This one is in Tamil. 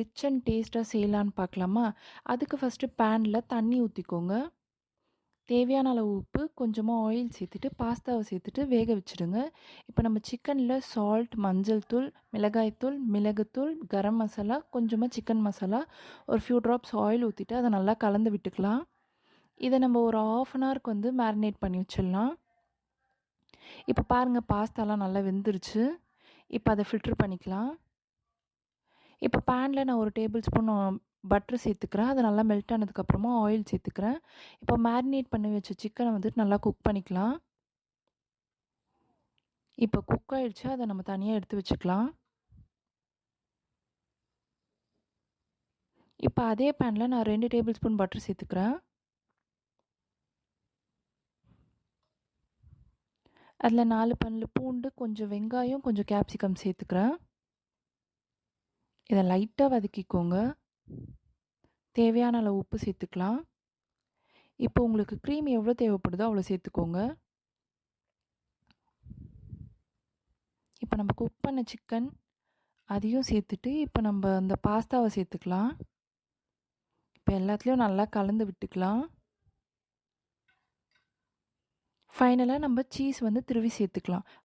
ரிச் அண்ட் டேஸ்ட்டா செய்யலான்னு பார்க்கலாமா? அதுக்கு ஃபஸ்ட்டு பேன்ல தண்ணி ஊத்திக்கோங்க. தேவையான அளவு உப்பு, கொஞ்சமா ஆயில் சேர்த்துட்டு, பாஸ்தாவ சேர்த்துட்டு வேக வச்சுடுங்க. இப்ப நம்ம சிக்கன்ல சால்ட், மஞ்சள் தூள், மிளகாய் தூள், மிளகுத்தூள், கரம் மசாலா, கொஞ்சமா சிக்கன் மசாலா, ஒரு ஃபியூ ட்ராப்ஸ் ஆயில் ஊத்திட்டு அத நல்லா கலந்து விட்டுக்கலாம். இத நம்ம ஒரு 1/2 அன் ஹவருக்கு வந்து மேரினேட் பண்ணி வச்சிடலாம். இப்ப பாருங்க பாஸ்தாலாம் நல்லா வெந்துருச்சு. இப்ப அத ஃபில்டர் பண்ணிக்கலாம். இப்ப பேன்ல நான் ஒரு டேபிள் ஸ்பூன் பட்டர் சேர்த்துக்கிறேன். அது நல்லா மெல்ட் ஆனதுக்கப்புறமா ஆயில் சேர்த்துக்கிறேன். இப்போ மேரினேட் பண்ணி வச்ச சிக்கன வந்துட்டு நல்லா குக் பண்ணிக்கலாம். இப்போ குக் ஆயிடுச்சு. அத நம்ம தனியா எடுத்து வச்சுக்கலாம். இப்ப அதே பேன்ல நான் 2 டேபிள் ஸ்பூன் பட்டர் சேர்த்துக்கிறேன். அதில 4 பல்லு பூண்டு, கொஞ்சம் வெங்காயம், கொஞ்சம் கேப்சிகம் சேர்த்துக்கிறேன். இத லைட்டா வதக்கிக்கோங்க. தேவையான அளவு உப்பு சேர்த்துக்கலாம். இப்போ உங்களுக்கு கிரீம் எவ்வளோ தேவைப்படுதோ அவ்வளோ சேர்த்துக்கோங்க. இப்ப நம்ம குக் பண்ண சிக்கன் அதையும் சேர்த்துட்டு, இப்ப நம்ப அந்த பாஸ்தாவ சேர்த்துக்கலாம். இப்ப எல்லாத்துலயும் நல்லா கலந்து விட்டுக்கலாம். ஃபைனலா நம்ம சீஸ் வந்து துருவி சேர்த்துக்கலாம்.